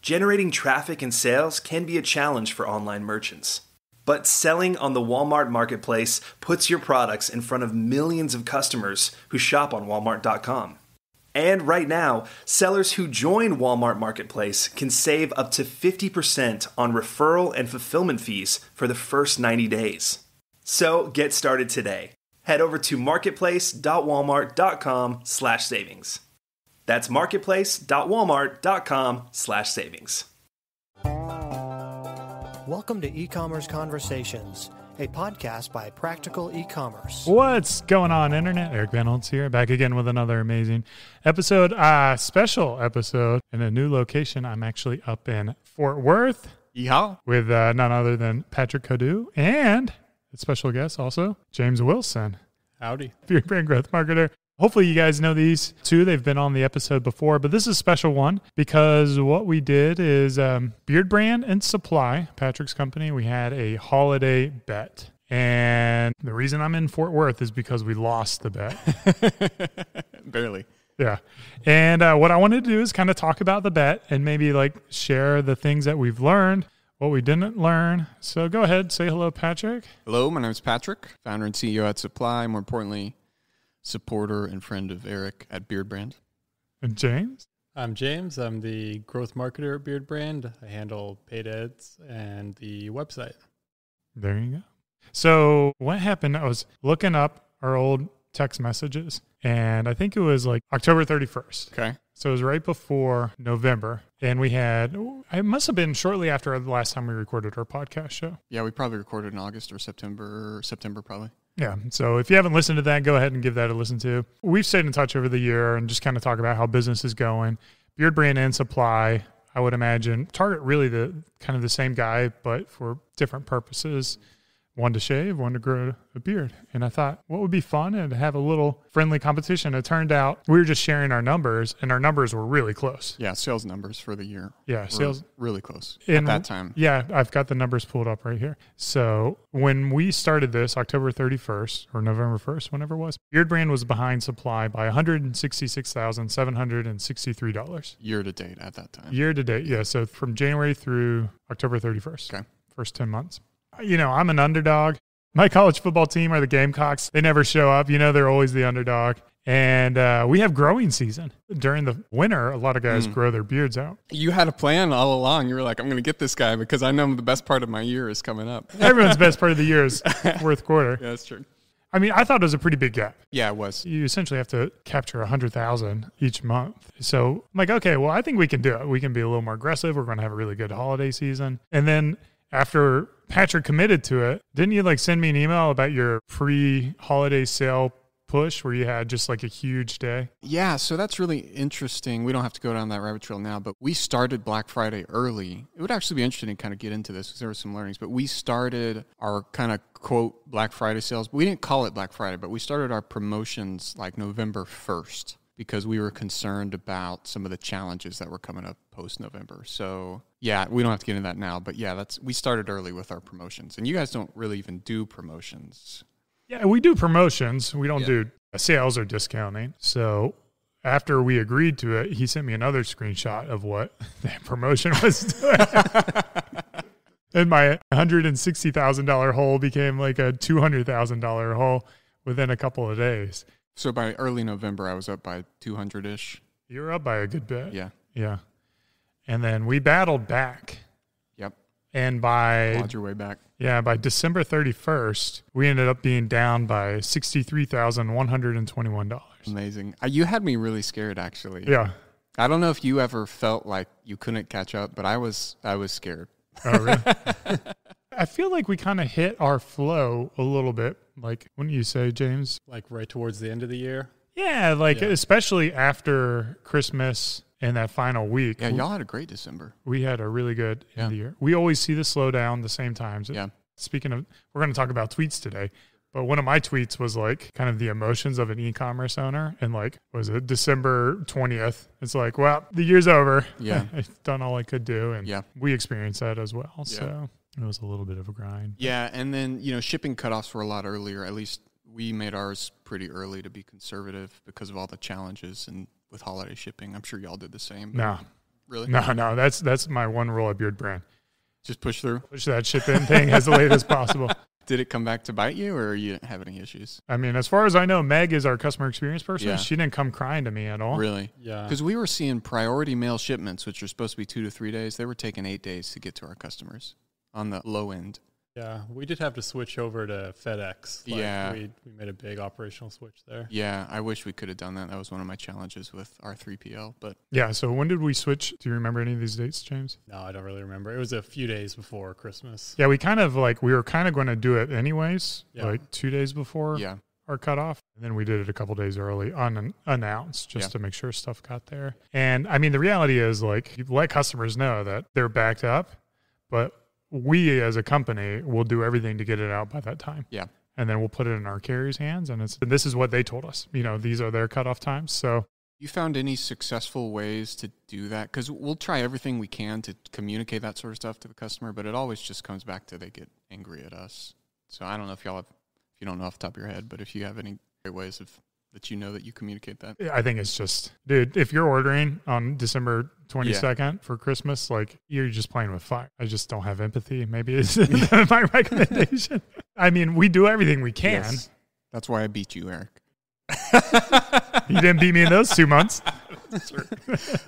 Generating traffic and sales can be a challenge for online merchants. But selling on the Walmart Marketplace puts your products in front of millions of customers who shop on Walmart.com. And right now, sellers who join Walmart Marketplace can save up to 50% on referral and fulfillment fees for the first 90 days. So get started today. Head over to marketplace.walmart.com/savings. That's marketplace.walmart.com/savings. Welcome to E-Commerce Conversations, a podcast by Practical E-Commerce. What's going on, Internet? Eric Van Holtz here, back again with another amazing episode, special episode in a new location. I'm actually up in Fort Worth. Yeehaw. With none other than Patrick Cadu and a special guest also, James Wilson. Howdy. Beardbrand growth marketer. Hopefully you guys know these two. They've been on the episode before, but this is a special one because what we did is Beardbrand and Supply, Patrick's company, we had a holiday bet. And the reason I'm in Fort Worth is because we lost the bet. Barely. Yeah. And what I wanted to do is kind of talk about the bet and maybe like share the things that we've learned, what we didn't learn. So go ahead, say hello, Patrick. Hello, my name is Patrick, founder and CEO at Supply. More importantly, supporter and friend of Eric at Beardbrand. And James? I'm James. I'm the growth marketer at Beardbrand. I handle paid ads and the website. There you go. So what happened, I was looking up our old text messages, and I think it was like October 31st. Okay. So it was right before November, and we had, it must have been shortly after the last time we recorded our podcast show. Yeah, we probably recorded in August or September probably. Yeah, so if you haven't listened to that, go ahead and give that a listen to. We've stayed in touch over the year and just kind of talk about how business is going. Beardbrand and Supply, I would imagine, target really the kind of the same guy, but for different purposes. One to shave, one to grow a beard. And I thought, what would be fun and have a little friendly competition. It turned out we were just sharing our numbers, and our numbers were really close. Yeah, sales numbers for the year. Yeah, sales really close at that time. Yeah, I've got the numbers pulled up right here. So when we started this, October 31st or November 1st, whenever it was, Beardbrand was behind Supply by $166,763. Year to date at that time. Year to date, yeah. So from January through October 31st. Okay. First 10 months. You know, I'm an underdog. My college football team are the Gamecocks. They never show up. You know, they're always the underdog. And we have growing season. During the winter, a lot of guys grow their beards out. You had a plan all along. You were like, I'm going to get this guy because I know the best part of my year is coming up. Everyone's best part of the year is fourth quarter. Yeah, that's true. I mean, I thought it was a pretty big gap. Yeah, it was. You essentially have to capture 100,000 each month. So I'm like, okay, well, I think we can do it. We can be a little more aggressive. We're going to have a really good holiday season. And then after Patrick committed to it, didn't you like send me an email about your pre-holiday sale push where you had just like a huge day? Yeah, so that's really interesting. We don't have to go down that rabbit trail now, but we started Black Friday early. It would actually be interesting to kind of get into this because there were some learnings, but we started our kind of quote Black Friday sales. We didn't call it Black Friday, but we started our promotions like November 1st because we were concerned about some of the challenges that were coming up post-November. So yeah, we don't have to get into that now, but yeah, we started early with our promotions. And you guys don't really even do promotions. Yeah, we do promotions. We don't do sales or discounting. So after we agreed to it, he sent me another screenshot of what that promotion was doing. And my $160,000 hole became like a $200,000 hole within a couple of days. So by early November, I was up by 200-ish. You were up by a good bit. Yeah. Yeah. And then we battled back. Yep. And by... Clawed your way back. Yeah, by December 31st, we ended up being down by $63,121. Amazing. You had me really scared, actually. Yeah. I don't know if you ever felt like you couldn't catch up, but I was scared. Oh, really? I feel like we kind of hit our flow a little bit. Like, wouldn't you say, James? Like right towards the end of the year? Yeah, especially after Christmas and that final week. Yeah, y'all had a great December. We had a really good end of the year. We always see the slowdown the same times. Yeah. Speaking of, we're going to talk about tweets today, but one of my tweets was like kind of the emotions of an e-commerce owner. And like, was it December 20th? It's like, well, the year's over. Yeah. I've done all I could do. And we experienced that as well. Yeah. So it was a little bit of a grind. Yeah. And then, shipping cutoffs were a lot earlier. At least we made ours pretty early to be conservative because of all the challenges and with holiday shipping. I'm sure y'all did the same. No. Really? No, that's my one rule at Beardbrand. Just push through? Push that ship in thing as late as possible. Did it come back to bite you, or you didn't have any issues? I mean, as far as I know, Meg is our customer experience person. Yeah. She didn't come crying to me at all. Really? Yeah. Because we were seeing priority mail shipments, which are supposed to be 2 to 3 days. They were taking 8 days to get to our customers on the low end. Yeah, we did have to switch over to FedEx. Yeah. We made a big operational switch there. Yeah, I wish we could have done that. That was one of my challenges with our 3PL. But Yeah, so when did we switch? Do you remember any of these dates, James? No, I don't really remember. It was a few days before Christmas. Yeah, we were kind of going to do it anyways, Yeah. like 2 days before yeah, our cutoff. And then we did it a couple days early, unannounced, just to make sure stuff got there. And I mean, the reality is, like, you let customers know that they're backed up, but we as a company will do everything to get it out by that time. yeah. And then we'll put it in our carrier's hands. And this is what they told us. These are their cutoff times. So You found any successful ways to do that? Because we'll try everything we can to communicate that sort of stuff to the customer, but it always just comes back to they get angry at us. So I don't know if you don't know off the top of your head, but if you have any great ways that that you communicate that. I think it's just, dude, if you're ordering on December 22nd for Christmas, like, you're just playing with fire. I just don't have empathy. Maybe it's my recommendation. I mean, we do everything we can. Yes. That's why I beat you, Eric. You didn't beat me in those 2 months.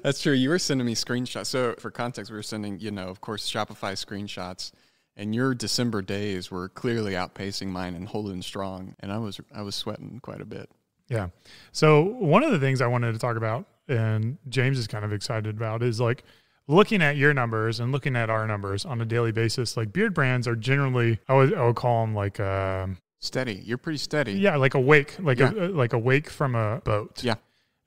That's true. You were sending me screenshots. So for context, we were sending, of course, Shopify screenshots, and your December days were clearly outpacing mine and holding strong. And I was sweating quite a bit. Yeah. So one of the things I wanted to talk about, and James is kind of excited about, is like looking at your numbers and looking at our numbers on a daily basis. Like, Beardbrands are generally, I would call them like steady. You're pretty steady. Yeah, like a wake, like a wake from a boat. Yeah.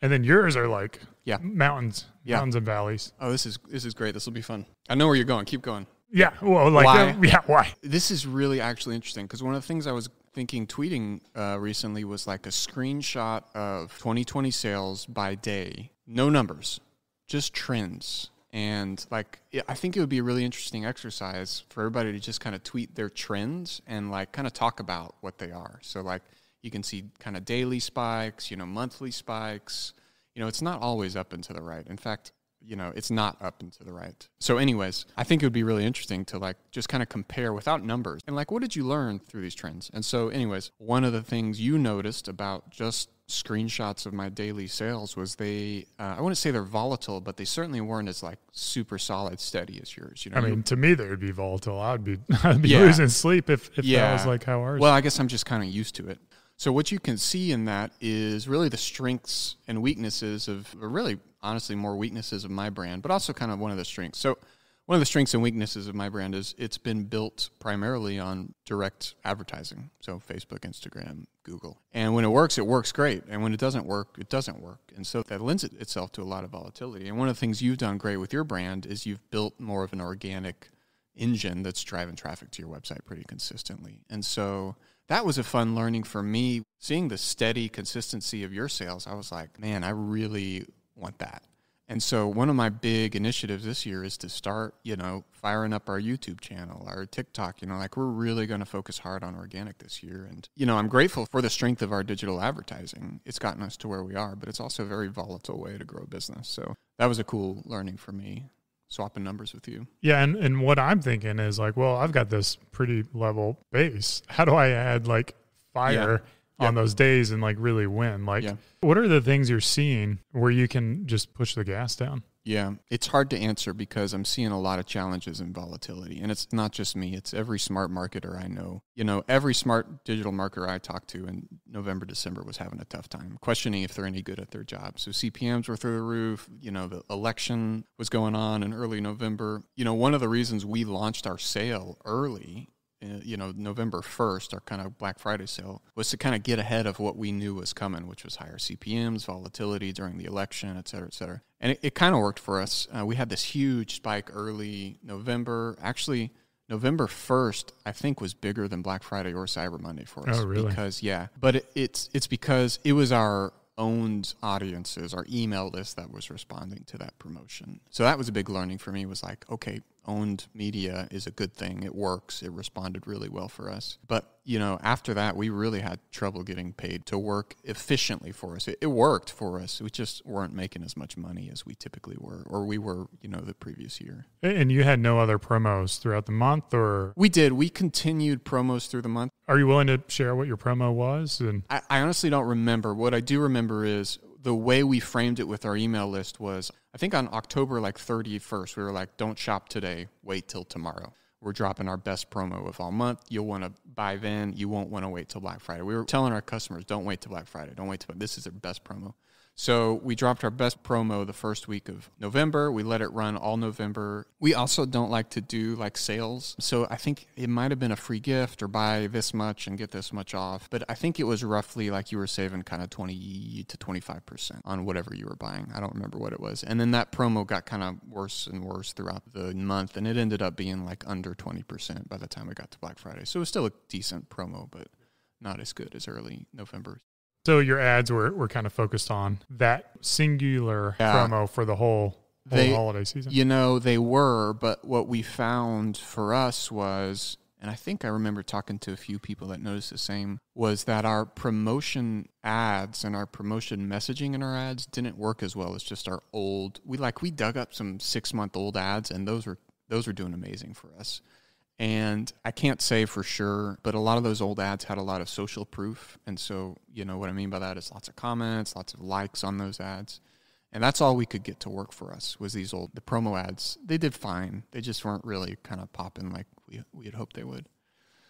And then yours are like mountains and valleys. Oh, this is great. This will be fun. I know where you're going. Keep going. Yeah. Well, like, why? Why? This is really actually interesting because one of the things I was tweeting recently was like a screenshot of 2020 sales by day. No numbers, just trends. And like, I think it would be a really interesting exercise for everybody to just kind of tweet their trends and like kind of talk about what they are. So like you can see kind of daily spikes, monthly spikes. It's not always up and to the right. In fact, it's not up and to the right. So anyways, I think it would be really interesting to like just kind of compare without numbers and like, what did you learn through these trends? And so anyways, one of the things you noticed about just screenshots of my daily sales was I wouldn't say they're volatile, but they certainly weren't as like super solid steady as yours. I mean, to me, they would be volatile. I'd be losing sleep if that was like how ours. Well, I guess I'm just kind of used to it. So what you can see in that is really the strengths and weaknesses or really, honestly, more weaknesses of my brand, but also kind of one of the strengths. So one of the strengths and weaknesses of my brand is it's been built primarily on direct advertising. So Facebook, Instagram, Google. And when it works great. And when it doesn't work, it doesn't work. And so that lends itself to a lot of volatility. And one of the things you've done great with your brand is you've built more of an organic engine that's driving traffic to your website pretty consistently. And so that was a fun learning for me. Seeing the steady consistency of your sales, I was like, man, I really want that. And so one of my big initiatives this year is to start, firing up our YouTube channel, our TikTok, like we're really going to focus hard on organic this year. And, I'm grateful for the strength of our digital advertising. It's gotten us to where we are, but it's also a very volatile way to grow a business. So that was a cool learning for me, swapping numbers with you. Yeah, and what I'm thinking is like, well, I've got this pretty level base. How do I add like fire on those days and like really win? Like, what are the things you're seeing where you can just push the gas down? Yeah, it's hard to answer because I'm seeing a lot of challenges in volatility. And it's not just me. It's every smart marketer I know. Every smart digital marketer I talked to in November, December was having a tough time, questioning if they're any good at their job. So CPMs were through the roof. The election was going on in early November. One of the reasons we launched our sale early, November 1st, our kind of Black Friday sale, was to kind of get ahead of what we knew was coming, which was higher CPMs, volatility during the election, et cetera, et cetera. And it kind of worked for us. We had this huge spike early November. Actually, November 1st, I think, was bigger than Black Friday or Cyber Monday for us. Oh, really? Because, but it's because it was our owned audiences, our email list that was responding to that promotion. So that was a big learning for me, was like, okay, owned media is a good thing. It works. It responded really well for us. But, after that, we really had trouble getting paid to work efficiently for us. It worked for us. We just weren't making as much money as we typically were, or we were, the previous year. And you had no other promos throughout the month, or? We did. We continued promos through the month. Are you willing to share what your promo was? And I honestly don't remember. What I do remember is the way we framed it with our email list was, I think on October 31st, we were like, don't shop today, wait till tomorrow. We're dropping our best promo of all month. You'll want to buy then. You won't want to wait till Black Friday. We were telling our customers, don't wait till Black Friday. Don't wait till this is their best promo. So we dropped our best promo the first week of November. We let it run all November. We also don't like to do sales. So I think it might have been a free gift or buy this much and get this much off. But I think it was roughly you were saving kind of 20 to 25% on whatever you were buying. I don't remember what it was. And then that promo got kind of worse and worse throughout the month. And it ended up being under 20% by the time we got to Black Friday. So it was still a decent promo, but not as good as early November. So your ads were kind of focused on that singular promo for the whole holiday season? They were, but what we found for us was, and I think I remember talking to a few people that noticed the same, was that our promotion ads and our promotion messaging in our ads didn't work as well as just our old. We dug up some 6-month-old ads, and those were doing amazing for us. And I can't say for sure, but a lot of those old ads had a lot of social proof. And so, what I mean by that is lots of comments, lots of likes on those ads. And that's all we could get to work for us was the promo ads. They did fine. They just weren't really kind of popping like we had hoped they would.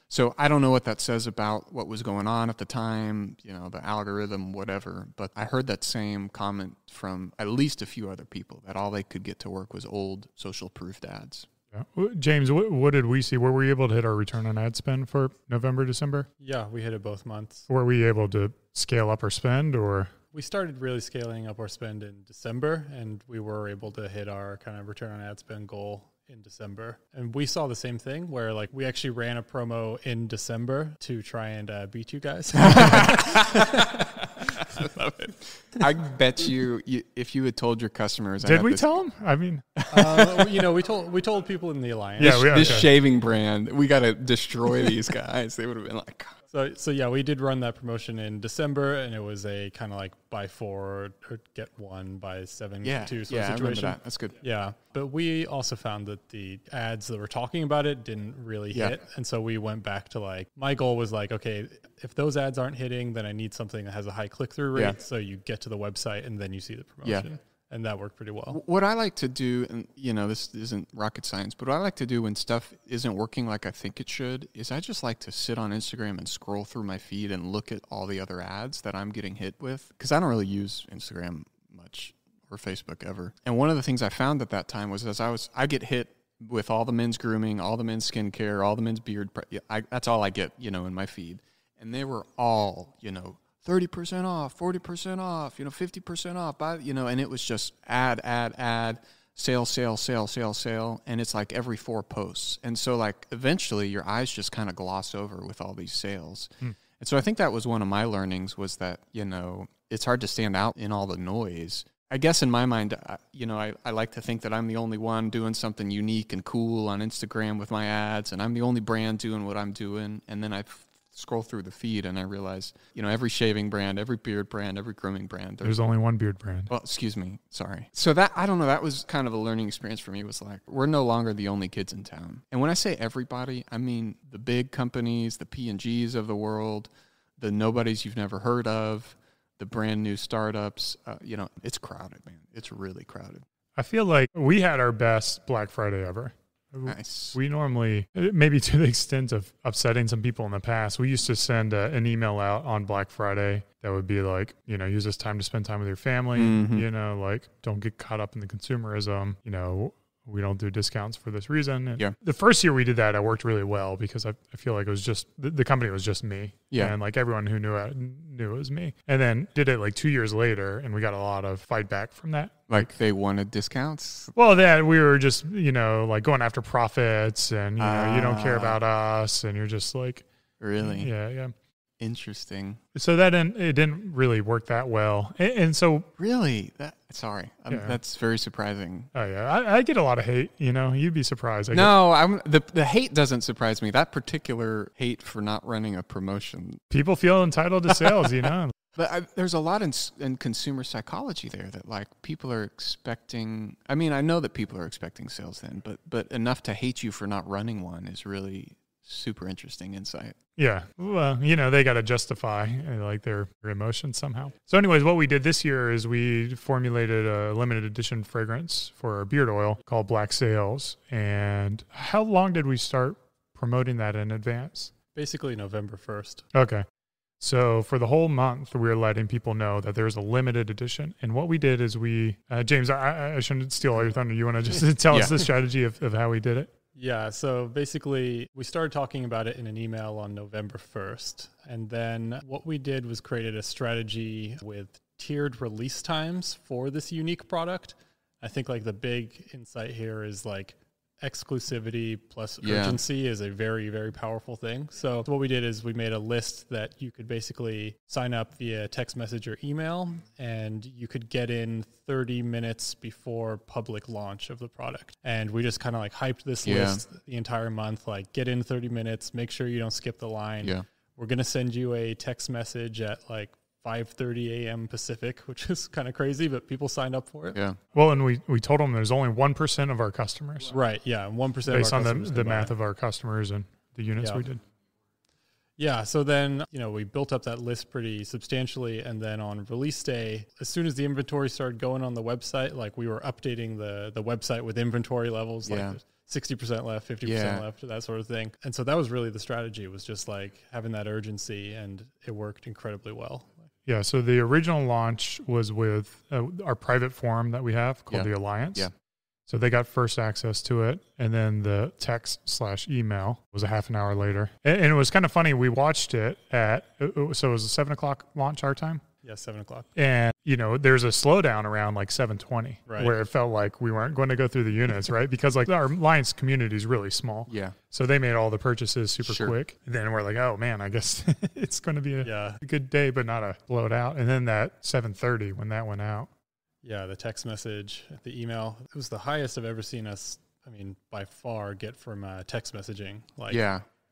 So I don't know what that says about what was going on at the time, the algorithm, whatever. But I heard that same comment from at least a few other people, that all they could get to work was old social proofed ads. Yeah. James, what did we see? Were we able to hit our return on ad spend for November, December? Yeah, we hit it both months. Were we able to scale up our spend, or? We started really scaling up our spend in December, and we were able to hit our kind of return on ad spend goal in December. And we saw the same thing where we actually ran a promo in December to try and beat you guys. I love it. I bet you, if you had told your customers, did we tell them? I mean, we told people in the alliance. Yeah, this shaving brand, we got to destroy these guys. They would have been like. So yeah, we did run that promotion in December, and it was a kind of buy 4 or get 1 buy 7 2 sort of situation. I remember that. That's good. Yeah, but we also found that the ads that were talking about it didn't really hit, and so we went back to my goal was okay, if those ads aren't hitting, then I need something that has a high click-through rate, so you get to the website and then you see the promotion. Yeah. And that worked pretty well. What I like to do, and this isn't rocket science, but what I like to do when stuff isn't working like I think it should is I just like to sit on Instagram and scroll through my feed and look at all the other ads that I'm getting hit with, because I don't really use Instagram much or Facebook ever. And one of the things I found at that time was I get hit with all the men's grooming, all the men's skincare, all the men's beard. That's all I get, in my feed. And they were all, 30% off, 40% off, 50% off, and it was just ad, sale. And it's every 4 posts. And so eventually your eyes just kind of gloss over with all these sales. And so I think that was one of my learnings was that, it's hard to stand out in all the noise. I guess in my mind, I like to think that I'm the only one doing something unique and cool on Instagram with my ads, and I'm the only brand doing what I'm doing. And then I scroll through the feed and I realize, every shaving brand, every beard brand, every grooming brand. There's only one beard brand. Well, excuse me. Sorry. So that, I don't know, that was kind of a learning experience for me, was we're no longer the only kids in town. And when I say everybody, I mean the big companies, the P&Gs of the world, the nobodies you've never heard of, the brand new startups. It's crowded, man. It's really crowded. I feel like we had our best Black Friday ever. Nice. We normally, maybe to the extent of upsetting some people in the past, we used to send an email out on Black Friday that would be use this time to spend time with your family, don't get caught up in the consumerism, we don't do discounts for this reason. And the first year we did that, it worked really well because I feel like it was just, the company was just me. Yeah. And everyone who knew it was me. And then did it 2 years later, and we got a lot of fight back from that. They wanted discounts? Well, that we were just, going after profits and, you don't care about us. And you're just Really? Yeah. Interesting. So it didn't really work that well. And so really, that's very surprising. Oh yeah, I get a lot of hate. You'd be surprised. The hate doesn't surprise me. That particular hate for not running a promotion. People feel entitled to sales, But there's a lot in consumer psychology there that like people are expecting. I mean, I know that people are expecting sales then, but enough to hate you for not running one is really super interesting insight. Yeah. Well, they got to justify like their emotions somehow. So anyways, what we did this year is we formulated a limited edition fragrance for our beard oil called Black Sails. And how long did we start promoting that in advance? Basically November 1st. Okay. So for the whole month, we were letting people know that there's a limited edition. And what we did is James, I shouldn't steal all your thunder. You want to just tell us the strategy of how we did it? Yeah, so basically we started talking about it in an email on November 1st. And then what we did was created a strategy with tiered release times for this unique product. I think like the big insight here is like exclusivity plus urgency is a very, very powerful thing. So what we did is we made a list that you could basically sign up via text message or email, and you could get in 30 minutes before public launch of the product. And we just kind of like hyped this list the entire month, like get in 30 minutes, make sure you don't skip the line. Yeah. We're going to send you a text message at like 5:30 a.m. Pacific, which is kind of crazy, but people signed up for it. Yeah. Well, and we told them there's only 1% of our customers. Right. Yeah. 1% based of our on customers the math of our customers and the units we did. Yeah. So then, we built up that list pretty substantially. And then on release day, as soon as the inventory started going on the website, like we were updating the website with inventory levels, like 60% left, 50% left, that sort of thing. And so that was really the strategy, was just like having that urgency, and it worked incredibly well. Yeah, so the original launch was with our private forum that we have called the Alliance. Yeah. So they got first access to it, and then the text/email was a half an hour later. And it was kind of funny. We watched it so it was a 7 o'clock launch our time? Yeah, 7 o'clock. And, there's a slowdown around like 7:20, right, where it felt like we weren't going to go through the units, right? Because like our Alliance community is really small. Yeah. So they made all the purchases super quick. And then we're like, oh man, I guess it's going to be a good day, but not a blowout. And then that 7:30 when that went out. Yeah, the text message, the email, it was the highest I've ever seen us, by far, get from text messaging. Like,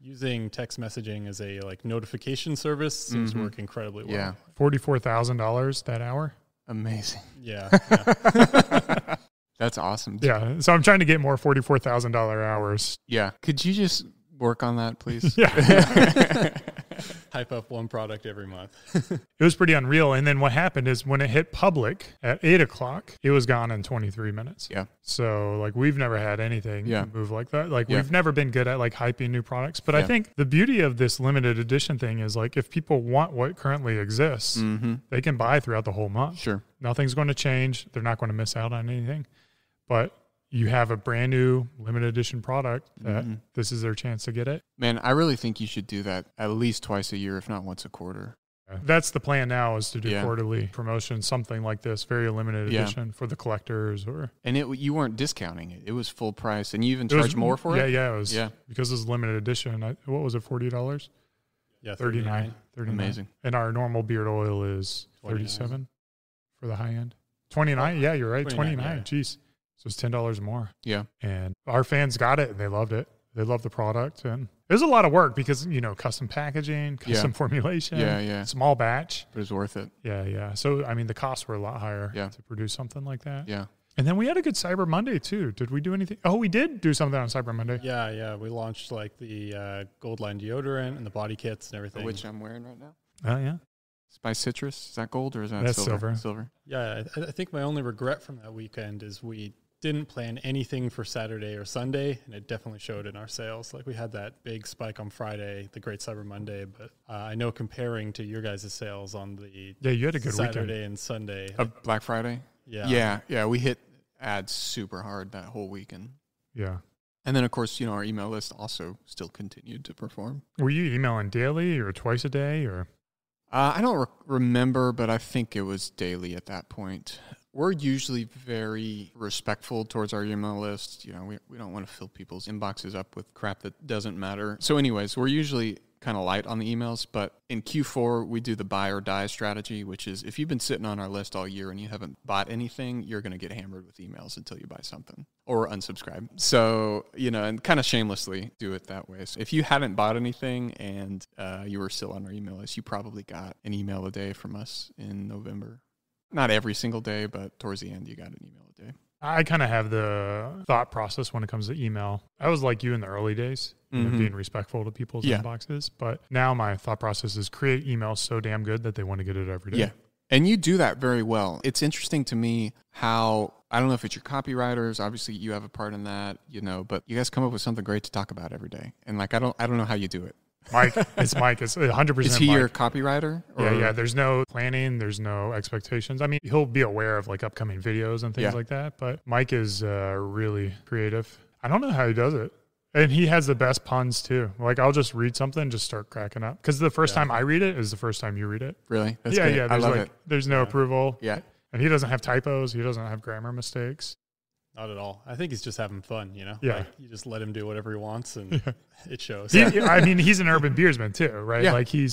using text messaging as a like notification service seems to work incredibly well. Yeah, $44,000 that hour. Amazing. Yeah. That's awesome. Yeah, so I'm trying to get more $44,000 hours. Yeah, could you just work on that, please? Hype up one product every month. It was pretty unreal. And then what happened is when it hit public at 8 o'clock, it was gone in 23 minutes. Yeah. So like we've never had anything move like that. Like we've never been good at like hyping new products. But I think the beauty of this limited edition thing is like if people want what currently exists, they can buy throughout the whole month. Sure. Nothing's going to change. They're not going to miss out on anything. But you have a brand new limited edition product that this is their chance to get it. Man, I really think you should do that at least twice a year, if not once a quarter. That's the plan now, is to do quarterly promotion, something like this, very limited edition for the collectors. And you weren't discounting it. It was full price. And you even charged more for it? Yeah, it was. Yeah. Because it was limited edition. What was it, $40? Yeah, $39. Amazing. And our normal beard oil is $37 for the high end. $29? Yeah, you're right. $29. Jeez. So it's $10 more. Yeah. And our fans got it and they loved it. They love the product. And it was a lot of work because, custom packaging, custom formulation, small batch. But it's worth it. Yeah. So, the costs were a lot higher to produce something like that. Yeah. And then we had a good Cyber Monday too. Did we do anything? Oh, we did do something on Cyber Monday. Yeah. We launched like the Gold Line deodorant and the body kits and everything. Which I'm wearing right now. Oh, yeah. By Citrus. Is that gold or is that That's silver? Silver. Yeah. I think my only regret from that weekend is we didn't plan anything for Saturday or Sunday, and it definitely showed in our sales. Like we had that big spike on Friday, the Great Cyber Monday, but I know comparing to your guys' sales on the you had a good Saturday weekend. And Sunday. Of Black Friday? Yeah, we hit ads super hard that whole weekend. Yeah. And then, of course, our email list also still continued to perform. Were you emailing daily or twice a day? Or I don't remember, but I think it was daily at that point. we're usually very respectful towards our email list. You know, we don't want to fill people's inboxes up with crap that doesn't matter. So anyways, we're usually kind of light on the emails, but in Q4, we do the buy or die strategy, which is if you've been sitting on our list all year and you haven't bought anything, you're going to get hammered with emails until you buy something or unsubscribe. So, you know, and kind of shamelessly do it that way. So if you hadn't bought anything and you were still on our email list, you probably got an email a day from us in November. Not every single day, but towards the end, you got an email a day. I kind of have the thought process when it comes to email. I was like you in the early days, you know, being respectful to people's inboxes. But now my thought process is create emails so damn good that they want to get it every day. Yeah. And you do that very well. It's interesting to me how, I don't know if it's your copywriters, obviously you have a part in that, you know, but you guys come up with something great to talk about every day. And like, I don't know how you do it. Mike. It's 100% Is he Mike. your copywriter? Or? Yeah. There's no planning. There's no expectations. I mean, he'll be aware of like upcoming videos and things like that. But Mike is really creative. I don't know how he does it. And he has the best puns too. Like I'll just read something and just start cracking up. Because the first time I read it is the first time you read it. Really? That's yeah, good. yeah. I There's love like, it. There's no approval. Yeah. And he doesn't have typos. He doesn't have grammar mistakes. Not at all. I think he's just having fun, you know? Yeah. Like, you just let him do whatever he wants and it shows. I mean, he's an urban beersman too, right? Yeah. Like he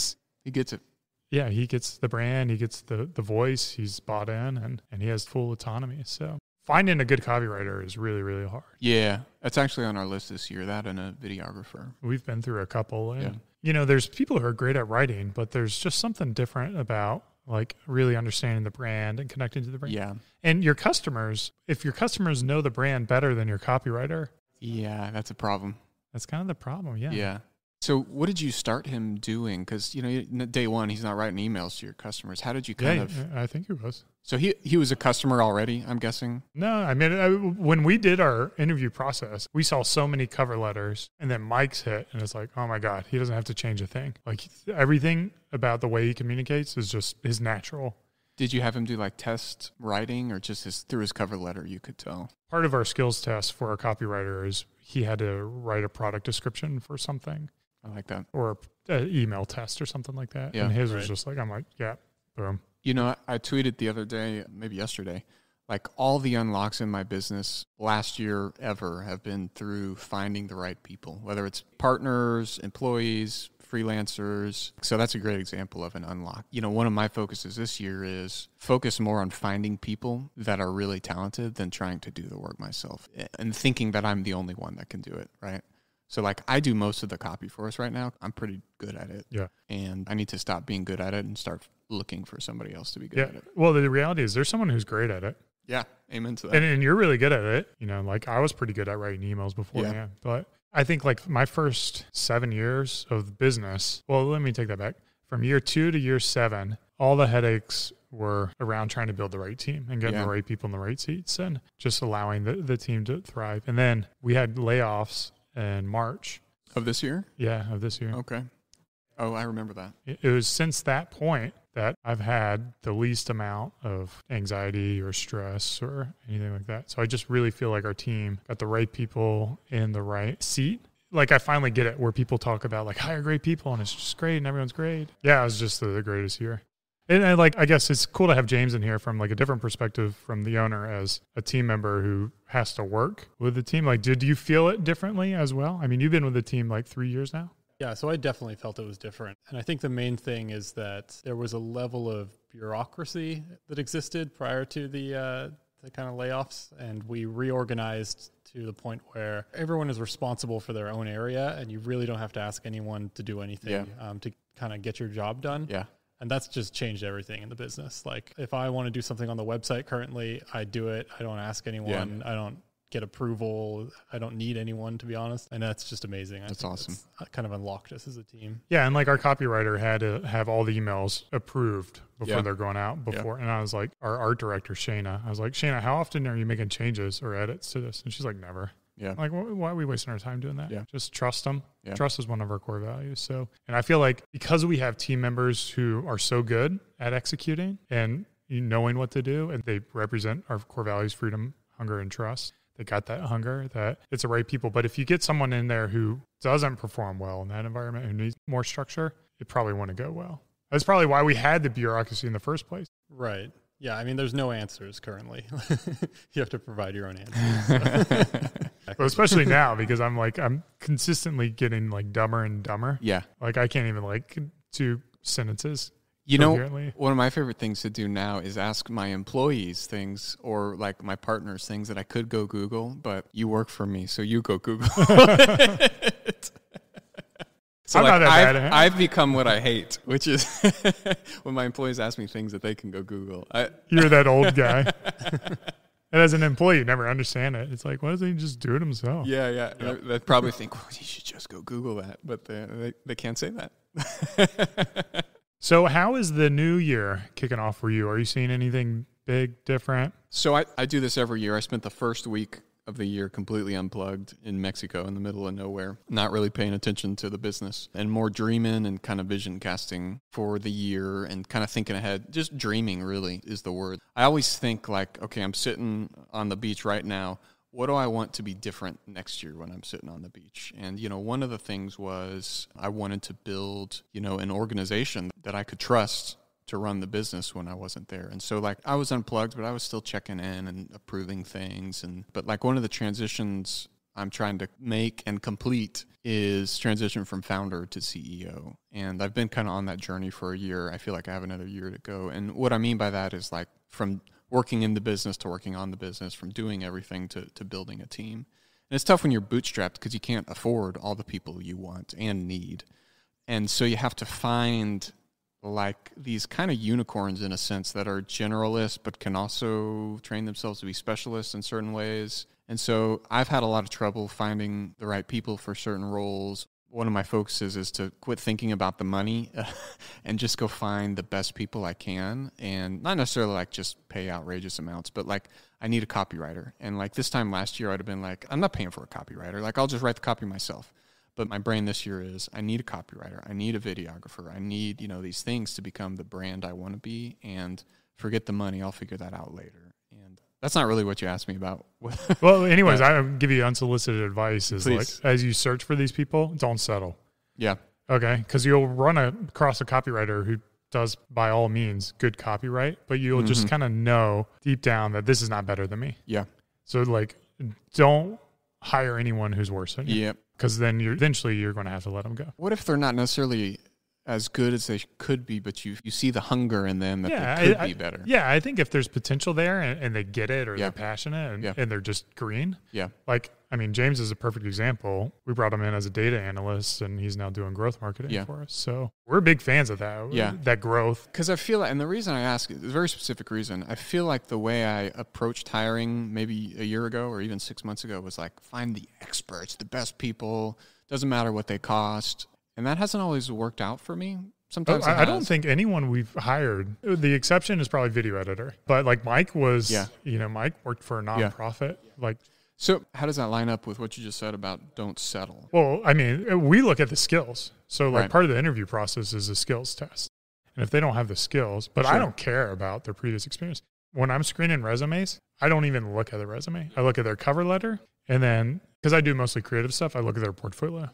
gets it. Yeah, he gets the brand, he gets the voice, he's bought in and he has full autonomy. So finding a good copywriter is really, really hard. Yeah. That's actually on our list this year, that and a videographer. We've been through a couple and, you know, there's people who are great at writing, but there's just something different about like really understanding the brand and connecting to the brand. Yeah. And your customers, if your customers know the brand better than your copywriter. Yeah, that's a problem. That's kind of the problem. Yeah. Yeah. So what did you start him doing? Because, you know, day one, he's not writing emails to your customers. How did you kind of... I think he was. So he was a customer already, I'm guessing? No, I mean, when we did our interview process, we saw so many cover letters and then Mike's hit and it's like, oh my God, he doesn't have to change a thing. Like everything about the way he communicates is just his natural. Did you have him do like test writing or just through his cover letter you could tell? Part of our skills test for our copywriter is he had to write a product description for something. I like that. Or an email test or something like that. Yeah, and his was just like, I'm like, yeah, boom. You know, I tweeted the other day, maybe yesterday, like all the unlocks in my business last year ever have been through finding the right people, whether it's partners, employees, freelancers. So that's a great example of an unlock. You know, one of my focuses this year is focus more on finding people that are really talented than trying to do the work myself and thinking that I'm the only one that can do it, right? So like I do most of the copy for us right now. I'm pretty good at it. Yeah. And I need to stop being good at it and start looking for somebody else to be good at it. Well, the reality is there's someone who's great at it. Yeah. Amen to that. And you're really good at it. You know, like I was pretty good at writing emails beforehand. But I think like my first 7 years of business, well, let me take that back. From year 2 to year 7, all the headaches were around trying to build the right team and getting the right people in the right seats and just allowing the team to thrive. And then we had layoffs in March. Of this year? Yeah, of this year. Okay. Oh, I remember that. It was since that point that I've had the least amount of anxiety or stress or anything like that. So I just really feel like our team got the right people in the right seat. Like I finally get it where people talk about like hire great people and it's just great and everyone's great. Yeah, it was just the greatest year. And like, I guess it's cool to have James in here from like a different perspective from the owner as a team member who has to work with the team. Like, did you feel it differently as well? I mean, you've been with the team like 3 years now. Yeah, so I definitely felt it was different. And I think the main thing is that there was a level of bureaucracy that existed prior to the kind of layoffs. And we reorganized to the point where everyone is responsible for their own area and you really don't have to ask anyone to do anything to kind of get your job done. Yeah. And that's just changed everything in the business. Like if I want to do something on the website currently, I do it. I don't ask anyone. I don't get approval. I don't need anyone, to be honest. And that's just amazing. That's awesome. That's kind of unlocked us as a team. Yeah. And like our copywriter had to have all the emails approved before they're going out before. And I was like, our art director, Shayna, I was like, Shayna, how often are you making changes or edits to this? And she's like, never. Yeah. Like, why are we wasting our time doing that? Yeah. Just trust them. Yeah. Trust is one of our core values. So, and I feel like because we have team members who are so good at executing and knowing what to do, and they represent our core values, freedom, hunger, and trust. They got that hunger, that it's the right people. But if you get someone in there who doesn't perform well in that environment, who needs more structure, it probably wouldn't go well. That's probably why we had the bureaucracy in the first place. Right. Yeah, I mean, there's no answers currently. You have to provide your own answers. So. Well, especially now because I'm consistently getting like dumber and dumber. Yeah. Like I can't even like do sentences. You know, coherently. one of my favorite things to do now is ask my employees things or like my partners things that I could go Google, but you work for me, so you go Google. So I'm not that bad. I've become what I hate, which is when my employees ask me things that they can go Google. You're that old guy. And as an employee, you never understand it. It's like, why doesn't he just do it himself? Yeah. They probably think, well, you should just go Google that, but they can't say that. So how is the new year kicking off for you? Are you seeing anything big, different? So I do this every year. I spent the first week of the year completely unplugged in Mexico in the middle of nowhere, not really paying attention to the business and more dreaming and kind of vision casting for the year and kind of thinking ahead. Just dreaming really is the word. I always think like, okay, I'm sitting on the beach right now. What do I want to be different next year when I'm sitting on the beach? And, one of the things was I wanted to build, an organization that I could trust to run the business when I wasn't there. And so like I was unplugged, but I was still checking in and approving things. But like one of the transitions I'm trying to make and complete is transition from founder to CEO. And I've been kind of on that journey for a year. I feel like I have another year to go. And what I mean by that is like from working in the business to working on the business, from doing everything to building a team. And it's tough when you're bootstrapped because you can't afford all the people you want and need. And so you have to find like these kind of unicorns in a sense that are generalists but can also train themselves to be specialists in certain ways. And so I've had a lot of trouble finding the right people for certain roles. One of my focuses is to quit thinking about the money and just go find the best people I can, and not necessarily like just pay outrageous amounts, but like I need a copywriter. And like this time last year I'd have been like, I'm not paying for a copywriter. Like I'll just write the copy myself. But my brain this year is I need a copywriter. I need a videographer. I need, these things to become the brand I want to be, and forget the money. I'll figure that out later. And that's not really what you asked me about. Well, anyways, I'll give you unsolicited advice is Please. like, as you search for these people, don't settle. Yeah. Okay. Because you'll run across a copywriter who does by all means good copyright, but you'll just kind of know deep down that this is not better than me. Yeah. So like, don't hire anyone who's worse than you. Yep. Because then eventually you're going to have to let them go. What if they're not necessarily as good as they could be, but you see the hunger in them that they could be better? Yeah, I think if there's potential there and they get it or they're passionate and they're just green. Yeah. Like, I mean, James is a perfect example. We brought him in as a data analyst and he's now doing growth marketing for us. So we're big fans of that. Yeah. That growth. Because I feel like, and the reason I ask is a very specific reason. I feel like the way I approached hiring maybe a year ago or even 6 months ago was like, find the experts, the best people. Doesn't matter what they cost. And that hasn't always worked out for me. Sometimes I don't think anyone we've hired, the exception is probably video editor. But like Mike was, Mike worked for a nonprofit. So how does that line up with what you just said about don't settle? Well, I mean, we look at the skills. So like part of the interview process is a skills test. And if they don't have the skills, but I don't care about their previous experience. When I'm screening resumes, I don't even look at the resume. I look at their cover letter. And then, because I do mostly creative stuff, I look at their portfolio.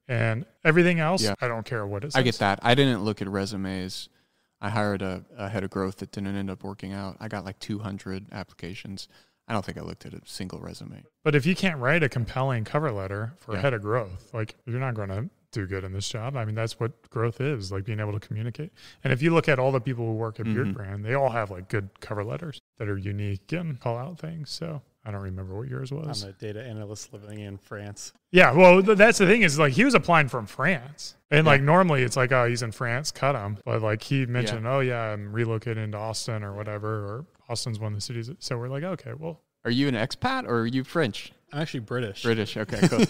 And everything else, I don't care what it says. I get that. I didn't look at resumes. I hired a head of growth that didn't end up working out. I got like 200 applications. I don't think I looked at a single resume. But if you can't write a compelling cover letter for a head of growth, like you're not going to do good in this job. I mean, that's what growth is, like being able to communicate. And if you look at all the people who work at Beardbrand, they all have like good cover letters that are unique and call out things. So I don't remember what yours was. I'm a data analyst living in France. Yeah, well, that's the thing is like he was applying from France. And like normally it's like, oh, he's in France, cut him. But like he mentioned, I'm relocating to Austin or whatever, or Austin's one of the cities. So we're like, okay, well. Are you an expat or are you French? I'm actually British. British, okay, cool.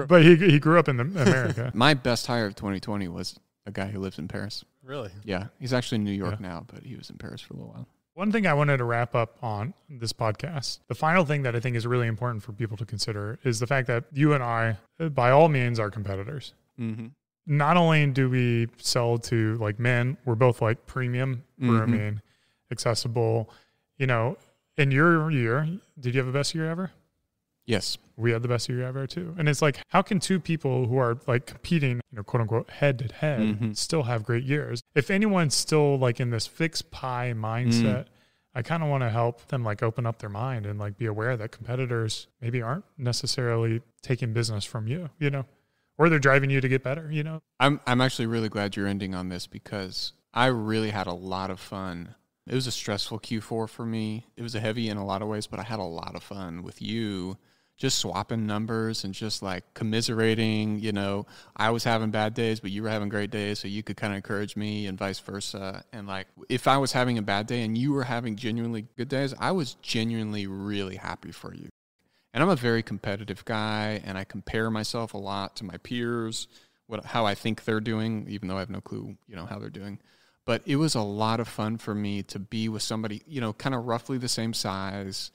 But he grew up in America. My best hire of 2020 was a guy who lives in Paris. Really? Yeah, he's actually in New York now, but he was in Paris for a little while. One thing I wanted to wrap up on this podcast, the final thing that I think is really important for people to consider is the fact that you and I, by all means, are competitors. Mm-hmm. Not only do we sell to like men, we're both like premium grooming, accessible. You know, in your year, did you have the best year ever? Yes. We had the best year ever too. And it's like, how can two people who are like competing, quote unquote, head to head still have great years? If anyone's still like in this fixed pie mindset I kind of want to help them like open up their mind and like be aware that competitors maybe aren't necessarily taking business from you, you know, or they're driving you to get better, you know. I'm actually really glad you're ending on this because I really had a lot of fun. It was a stressful Q4 for me. It was a heavy in a lot of ways, but I had a lot of fun with you just swapping numbers and just like commiserating, you know, I was having bad days, but you were having great days. So you could kind of encourage me and vice versa. And like, if I was having a bad day and you were having genuinely good days, I was genuinely really happy for you. And I'm a very competitive guy and I compare myself a lot to my peers, how I think they're doing, even though I have no clue, you know, how they're doing. But it was a lot of fun for me to be with somebody, you know, kind of roughly the same size,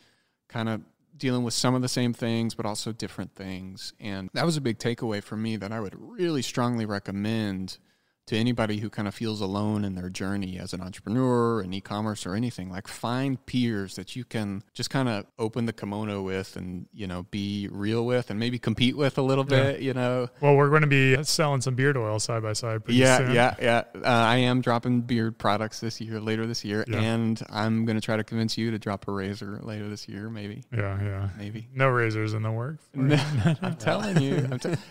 kind of dealing with some of the same things, but also different things. And that was a big takeaway for me that I would really strongly recommend to anybody who kind of feels alone in their journey as an entrepreneur in e-commerce or anything. Like, find peers that you can just kind of open the kimono with and, you know, be real with and maybe compete with a little bit, you know. Well, we're going to be selling some beard oil side by side pretty soon. Yeah. I am dropping beard products later this year. Yeah. And I'm going to try to convince you to drop a razor later this year, maybe. Yeah. Maybe. No razors in the works. I'm telling you.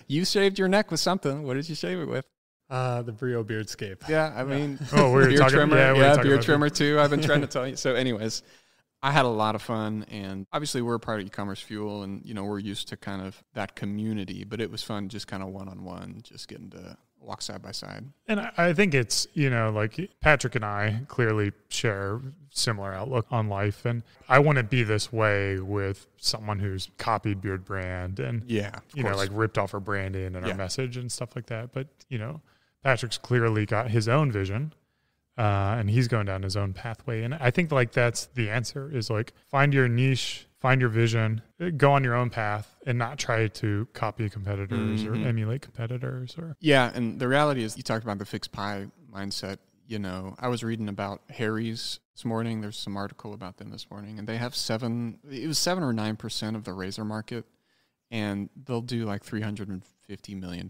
You shaved your neck with something. What did you shave it with? The Brio Beardscape. Yeah, I mean, beard trimmer. Beard trimmer too. I've been trying to tell you. So anyways, I had a lot of fun, and obviously we're a part of e-commerce fuel, and you know, we're used to kind of that community, but it was fun just kind of one-on-one, just getting to walk side by side. And I think it's, you know, like Patrick and I clearly share similar outlook on life, and I wouldn't be this way with someone who's copied Beardbrand and, you know, like ripped off our branding and our message and stuff like that. But, you know, Patrick's clearly got his own vision, and he's going down his own pathway. And I think like that's the answer is like find your niche, find your vision, go on your own path and not try to copy competitors or emulate competitors. Yeah. And the reality is you talked about the fixed pie mindset. You know, I was reading about Harry's this morning. There's some article about them this morning, and they have 7 or 9% of the razor market, and they'll do like $350 million,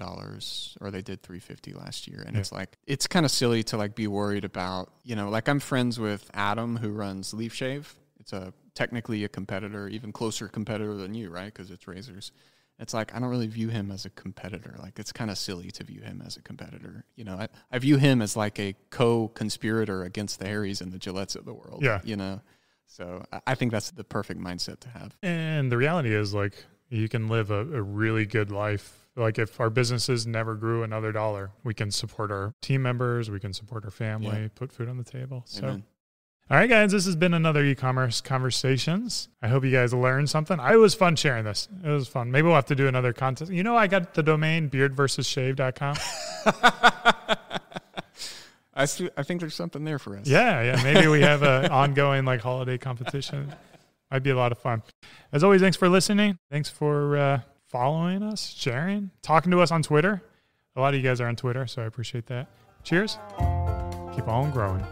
or they did 350 last year. And it's like, it's kind of silly to like be worried about, you know, like I'm friends with Adam who runs Leaf Shave. It's technically a competitor, even closer competitor than you, right? Because it's razors. It's like, I don't really view him as a competitor. Like, it's kind of silly to view him as a competitor. You know, I view him as like a co-conspirator against the Harrys and the Gillettes of the world. Yeah. You know, so I think that's the perfect mindset to have. And the reality is like, you can live a really good life. Like if our businesses never grew another dollar, we can support our team members, we can support our family, put food on the table. So, all right, guys, this has been another e-commerce conversations. I hope you guys learned something. It was fun sharing this. It was fun. Maybe we'll have to do another contest. You know, I got the domain beardversusshave.com. I think there's something there for us. Yeah. Maybe we have an ongoing like holiday competition. Might be a lot of fun. As always, thanks for listening. Thanks for following us, sharing, talking to us on Twitter. A lot of you guys are on Twitter, so I appreciate that. Cheers. Keep on growing.